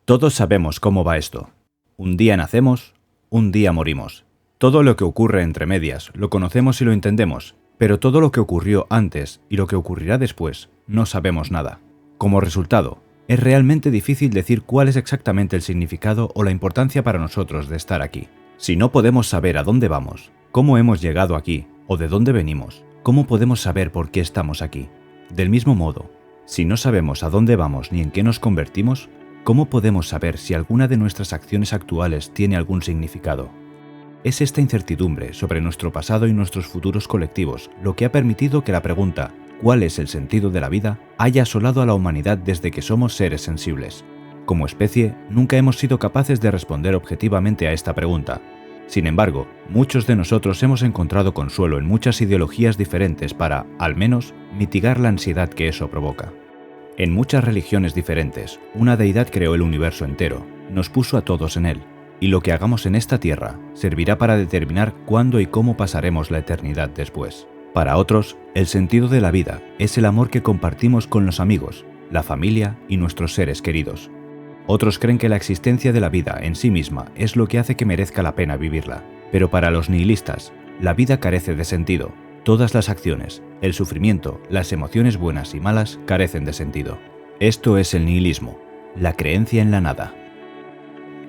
Todos sabemos cómo va esto. Un día nacemos, un día morimos. Todo lo que ocurre entre medias lo conocemos y lo entendemos, pero todo lo que ocurrió antes y lo que ocurrirá después no sabemos nada. Como resultado, es realmente difícil decir cuál es exactamente el significado o la importancia para nosotros de estar aquí. Si no podemos saber a dónde vamos, cómo hemos llegado aquí o de dónde venimos, ¿cómo podemos saber por qué estamos aquí? Del mismo modo, si no sabemos a dónde vamos ni en qué nos convertimos, ¿cómo podemos saber si alguna de nuestras acciones actuales tiene algún significado? Es esta incertidumbre sobre nuestro pasado y nuestros futuros colectivos lo que ha permitido que la pregunta ¿cuál es el sentido de la vida? Haya asolado a la humanidad desde que somos seres sensibles. Como especie, nunca hemos sido capaces de responder objetivamente a esta pregunta. Sin embargo, muchos de nosotros hemos encontrado consuelo en muchas ideologías diferentes para, al menos, mitigar la ansiedad que eso provoca. En muchas religiones diferentes, una deidad creó el universo entero, nos puso a todos en él, y lo que hagamos en esta tierra servirá para determinar cuándo y cómo pasaremos la eternidad después. Para otros, el sentido de la vida es el amor que compartimos con los amigos, la familia y nuestros seres queridos. Otros creen que la existencia de la vida en sí misma es lo que hace que merezca la pena vivirla. Pero para los nihilistas, la vida carece de sentido. Todas las acciones, el sufrimiento, las emociones buenas y malas carecen de sentido. Esto es el nihilismo, la creencia en la nada.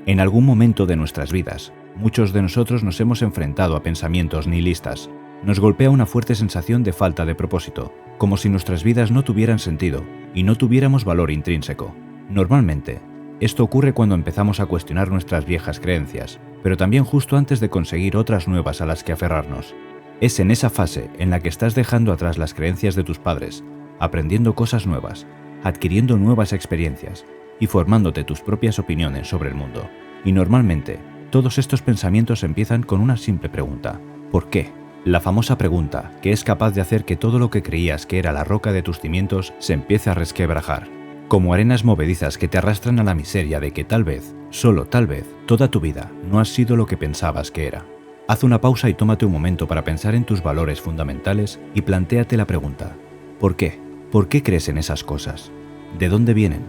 En algún momento de nuestras vidas, muchos de nosotros nos hemos enfrentado a pensamientos nihilistas. Nos golpea una fuerte sensación de falta de propósito, como si nuestras vidas no tuvieran sentido y no tuviéramos valor intrínseco. Normalmente, esto ocurre cuando empezamos a cuestionar nuestras viejas creencias, pero también justo antes de conseguir otras nuevas a las que aferrarnos. Es en esa fase en la que estás dejando atrás las creencias de tus padres, aprendiendo cosas nuevas, adquiriendo nuevas experiencias y formándote tus propias opiniones sobre el mundo. Y normalmente, todos estos pensamientos empiezan con una simple pregunta: ¿por qué? La famosa pregunta que es capaz de hacer que todo lo que creías que era la roca de tus cimientos se empiece a resquebrajar. Como arenas movedizas que te arrastran a la miseria de que tal vez, solo tal vez, toda tu vida no has sido lo que pensabas que era. Haz una pausa y tómate un momento para pensar en tus valores fundamentales y plantéate la pregunta: ¿por qué? ¿Por qué crees en esas cosas? ¿De dónde vienen?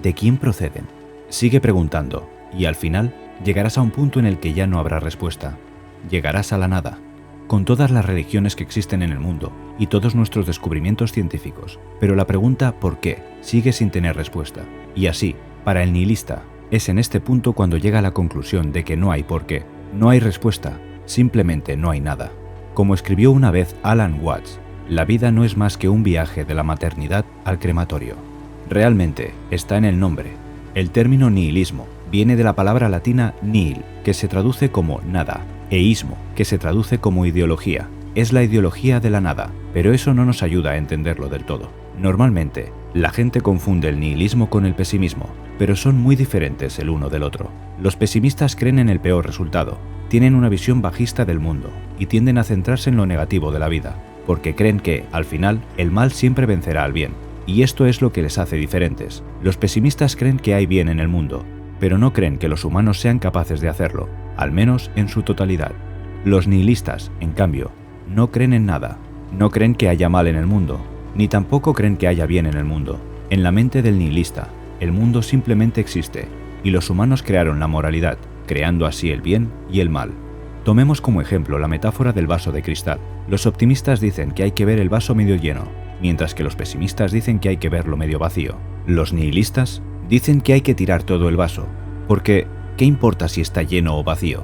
¿De quién proceden? Sigue preguntando y al final llegarás a un punto en el que ya no habrá respuesta. Llegarás a la nada. Con todas las religiones que existen en el mundo y todos nuestros descubrimientos científicos, pero la pregunta ¿por qué? Sigue sin tener respuesta. Y así, para el nihilista, es en este punto cuando llega a la conclusión de que no hay por qué, no hay respuesta, simplemente no hay nada. Como escribió una vez Alan Watts, la vida no es más que un viaje de la maternidad al crematorio. Realmente está en el nombre. El término nihilismo viene de la palabra latina nihil, que se traduce como nada, e ismo, que se traduce como ideología. Es la ideología de la nada, pero eso no nos ayuda a entenderlo del todo. Normalmente, la gente confunde el nihilismo con el pesimismo, pero son muy diferentes el uno del otro. Los pesimistas creen en el peor resultado, tienen una visión bajista del mundo y tienden a centrarse en lo negativo de la vida, porque creen que, al final, el mal siempre vencerá al bien. Y esto es lo que les hace diferentes. Los pesimistas creen que hay bien en el mundo, pero no creen que los humanos sean capaces de hacerlo, al menos en su totalidad. Los nihilistas, en cambio, no creen en nada. No creen que haya mal en el mundo, ni tampoco creen que haya bien en el mundo. En la mente del nihilista, el mundo simplemente existe, y los humanos crearon la moralidad, creando así el bien y el mal. Tomemos como ejemplo la metáfora del vaso de cristal. Los optimistas dicen que hay que ver el vaso medio lleno, mientras que los pesimistas dicen que hay que verlo medio vacío. Los nihilistas dicen que hay que tirar todo el vaso, porque ¿qué importa si está lleno o vacío?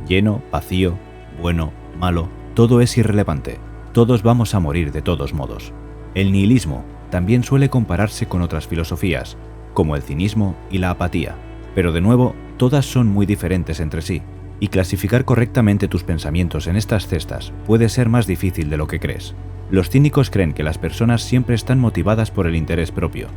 Lleno, vacío, bueno, malo, todo es irrelevante. Todos vamos a morir de todos modos. El nihilismo también suele compararse con otras filosofías, como el cinismo y la apatía, pero de nuevo, todas son muy diferentes entre sí, y clasificar correctamente tus pensamientos en estas cestas puede ser más difícil de lo que crees. Los cínicos creen que las personas siempre están motivadas por el interés propio.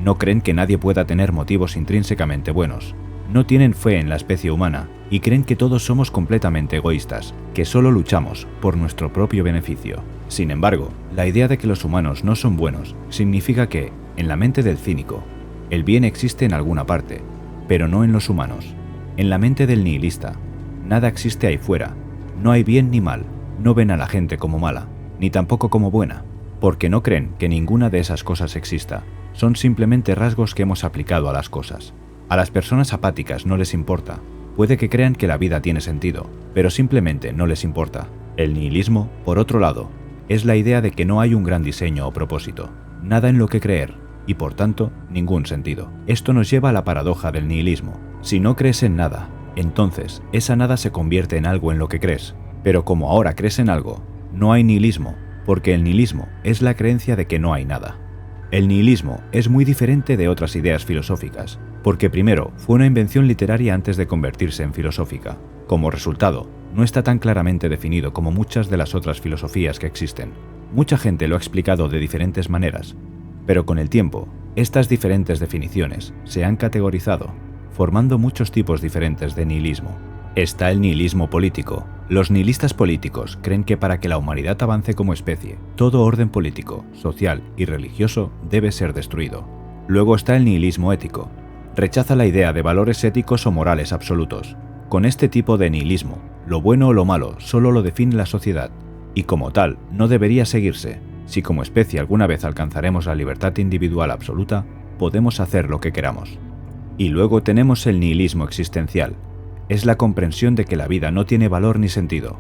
No creen que nadie pueda tener motivos intrínsecamente buenos. No tienen fe en la especie humana y creen que todos somos completamente egoístas, que solo luchamos por nuestro propio beneficio. Sin embargo, la idea de que los humanos no son buenos significa que, en la mente del cínico, el bien existe en alguna parte, pero no en los humanos. En la mente del nihilista, nada existe ahí fuera, no hay bien ni mal, no ven a la gente como mala, ni tampoco como buena, porque no creen que ninguna de esas cosas exista, son simplemente rasgos que hemos aplicado a las cosas. A las personas apáticas no les importa. Puede que crean que la vida tiene sentido, pero simplemente no les importa. El nihilismo, por otro lado, es la idea de que no hay un gran diseño o propósito, nada en lo que creer, y por tanto, ningún sentido. Esto nos lleva a la paradoja del nihilismo. Si no crees en nada, entonces esa nada se convierte en algo en lo que crees. Pero como ahora crees en algo, no hay nihilismo, porque el nihilismo es la creencia de que no hay nada. El nihilismo es muy diferente de otras ideas filosóficas, porque primero fue una invención literaria antes de convertirse en filosófica. Como resultado, no está tan claramente definido como muchas de las otras filosofías que existen. Mucha gente lo ha explicado de diferentes maneras, pero con el tiempo, estas diferentes definiciones se han categorizado, formando muchos tipos diferentes de nihilismo. Está el nihilismo político. Los nihilistas políticos creen que para que la humanidad avance como especie, todo orden político, social y religioso debe ser destruido. Luego está el nihilismo ético. Rechaza la idea de valores éticos o morales absolutos. Con este tipo de nihilismo, lo bueno o lo malo solo lo define la sociedad, y como tal no debería seguirse. Si como especie alguna vez alcanzaremos la libertad individual absoluta, podemos hacer lo que queramos. Y luego tenemos el nihilismo existencial. Es la comprensión de que la vida no tiene valor ni sentido.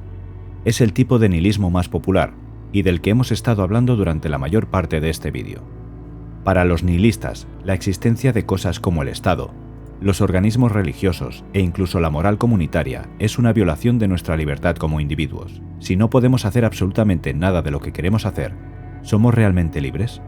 Es el tipo de nihilismo más popular, y del que hemos estado hablando durante la mayor parte de este vídeo. Para los nihilistas, la existencia de cosas como el Estado, los organismos religiosos e incluso la moral comunitaria es una violación de nuestra libertad como individuos. Si no podemos hacer absolutamente nada de lo que queremos hacer, ¿somos realmente libres?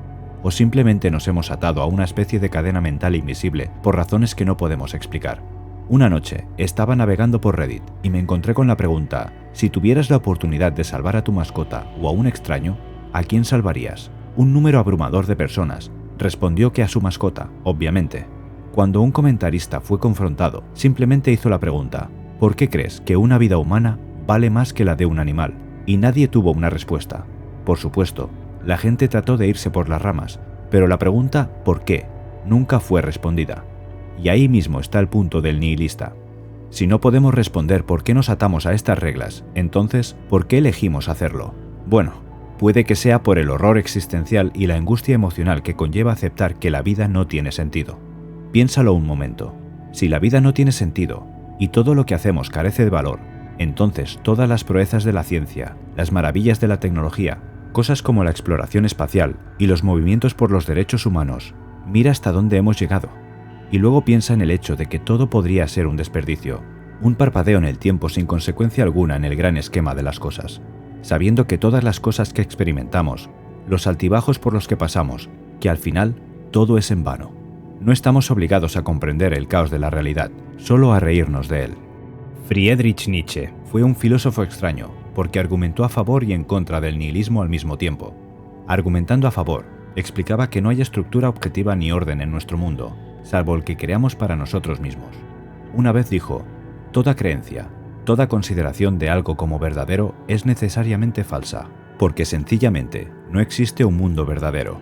¿O simplemente nos hemos atado a una especie de cadena mental invisible por razones que no podemos explicar? Una noche estaba navegando por Reddit y me encontré con la pregunta: si tuvieras la oportunidad de salvar a tu mascota o a un extraño, ¿a quién salvarías? Un número abrumador de personas respondió que a su mascota, obviamente. Cuando un comentarista fue confrontado, simplemente hizo la pregunta: ¿por qué crees que una vida humana vale más que la de un animal? Y nadie tuvo una respuesta. Por supuesto, la gente trató de irse por las ramas, pero la pregunta ¿por qué? Nunca fue respondida. Y ahí mismo está el punto del nihilista. Si no podemos responder por qué nos atamos a estas reglas, entonces, ¿por qué elegimos hacerlo? Bueno, puede que sea por el horror existencial y la angustia emocional que conlleva aceptar que la vida no tiene sentido. Piénsalo un momento. Si la vida no tiene sentido y todo lo que hacemos carece de valor, entonces todas las proezas de la ciencia, las maravillas de la tecnología, cosas como la exploración espacial y los movimientos por los derechos humanos, mira hasta dónde hemos llegado. Y luego piensa en el hecho de que todo podría ser un desperdicio, un parpadeo en el tiempo sin consecuencia alguna en el gran esquema de las cosas, sabiendo que todas las cosas que experimentamos, los altibajos por los que pasamos, que al final todo es en vano. No estamos obligados a comprender el caos de la realidad, solo a reírnos de él. Friedrich Nietzsche fue un filósofo extraño, porque argumentó a favor y en contra del nihilismo al mismo tiempo. Argumentando a favor, explicaba que no hay estructura objetiva ni orden en nuestro mundo, salvo el que creamos para nosotros mismos. Una vez dijo: toda creencia, toda consideración de algo como verdadero es necesariamente falsa, porque sencillamente no existe un mundo verdadero.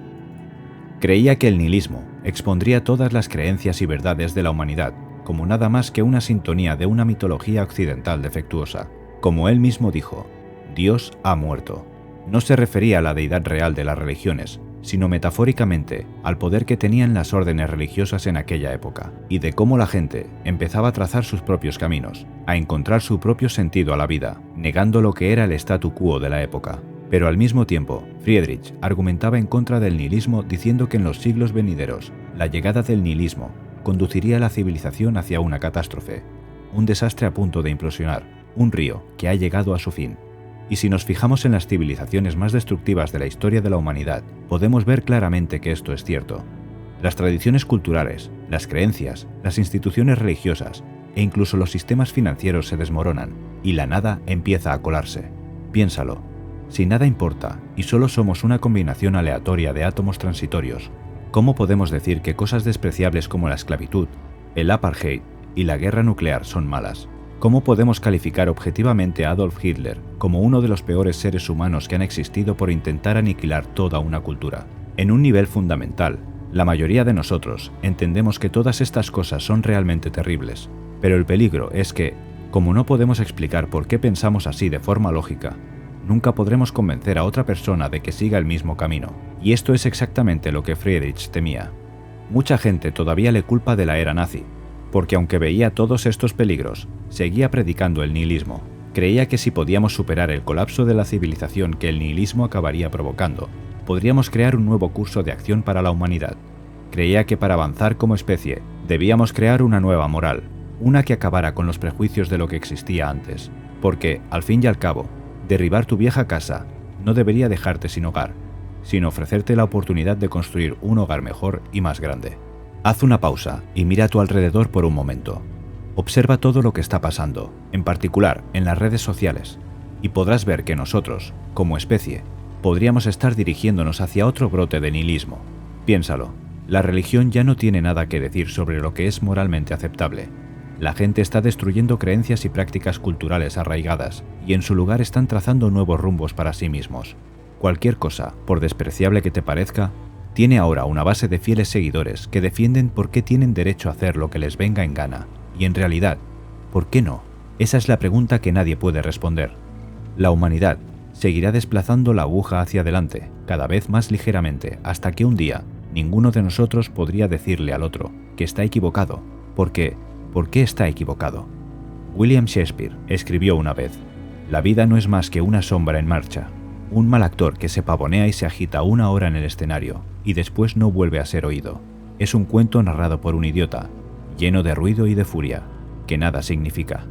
Creía que el nihilismo expondría todas las creencias y verdades de la humanidad como nada más que una sintonía de una mitología occidental defectuosa. Como él mismo dijo, Dios ha muerto. No se refería a la deidad real de las religiones, sino metafóricamente al poder que tenían las órdenes religiosas en aquella época, y de cómo la gente empezaba a trazar sus propios caminos, a encontrar su propio sentido a la vida, negando lo que era el statu quo de la época. Pero al mismo tiempo, Friedrich argumentaba en contra del nihilismo diciendo que en los siglos venideros, la llegada del nihilismo conduciría a la civilización hacia una catástrofe, un desastre a punto de implosionar, un río que ha llegado a su fin. Y si nos fijamos en las civilizaciones más destructivas de la historia de la humanidad, podemos ver claramente que esto es cierto. Las tradiciones culturales, las creencias, las instituciones religiosas e incluso los sistemas financieros se desmoronan y la nada empieza a colarse. Piénsalo. Si nada importa y solo somos una combinación aleatoria de átomos transitorios, ¿cómo podemos decir que cosas despreciables como la esclavitud, el apartheid y la guerra nuclear son malas? ¿Cómo podemos calificar objetivamente a Adolf Hitler como uno de los peores seres humanos que han existido por intentar aniquilar toda una cultura? En un nivel fundamental, la mayoría de nosotros entendemos que todas estas cosas son realmente terribles, pero el peligro es que, como no podemos explicar por qué pensamos así de forma lógica, nunca podremos convencer a otra persona de que siga el mismo camino. Y esto es exactamente lo que Friedrich temía. Mucha gente todavía le culpa de la era nazi, porque aunque veía todos estos peligros, seguía predicando el nihilismo. Creía que si podíamos superar el colapso de la civilización que el nihilismo acabaría provocando, podríamos crear un nuevo curso de acción para la humanidad. Creía que para avanzar como especie, debíamos crear una nueva moral, una que acabara con los prejuicios de lo que existía antes, porque, al fin y al cabo, derribar tu vieja casa no debería dejarte sin hogar, sino ofrecerte la oportunidad de construir un hogar mejor y más grande. Haz una pausa y mira a tu alrededor por un momento. Observa todo lo que está pasando, en particular en las redes sociales, y podrás ver que nosotros, como especie, podríamos estar dirigiéndonos hacia otro brote de nihilismo. Piénsalo, la religión ya no tiene nada que decir sobre lo que es moralmente aceptable. La gente está destruyendo creencias y prácticas culturales arraigadas, y en su lugar están trazando nuevos rumbos para sí mismos. Cualquier cosa, por despreciable que te parezca, tiene ahora una base de fieles seguidores que defienden por qué tienen derecho a hacer lo que les venga en gana, y en realidad, ¿por qué no? Esa es la pregunta que nadie puede responder. La humanidad seguirá desplazando la aguja hacia adelante, cada vez más ligeramente, hasta que un día ninguno de nosotros podría decirle al otro que está equivocado, porque ¿por qué está equivocado? William Shakespeare escribió una vez: la vida no es más que una sombra en marcha, un mal actor que se pavonea y se agita 1 hora en el escenario y después no vuelve a ser oído. Es un cuento narrado por un idiota, lleno de ruido y de furia, que nada significa.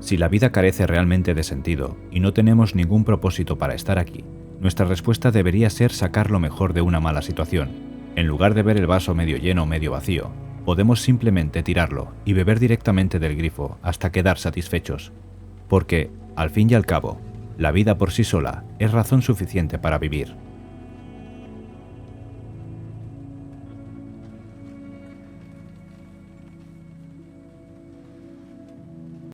Si la vida carece realmente de sentido y no tenemos ningún propósito para estar aquí, nuestra respuesta debería ser sacar lo mejor de una mala situación. En lugar de ver el vaso medio lleno o medio vacío, podemos simplemente tirarlo y beber directamente del grifo hasta quedar satisfechos. Porque, al fin y al cabo, la vida por sí sola es razón suficiente para vivir.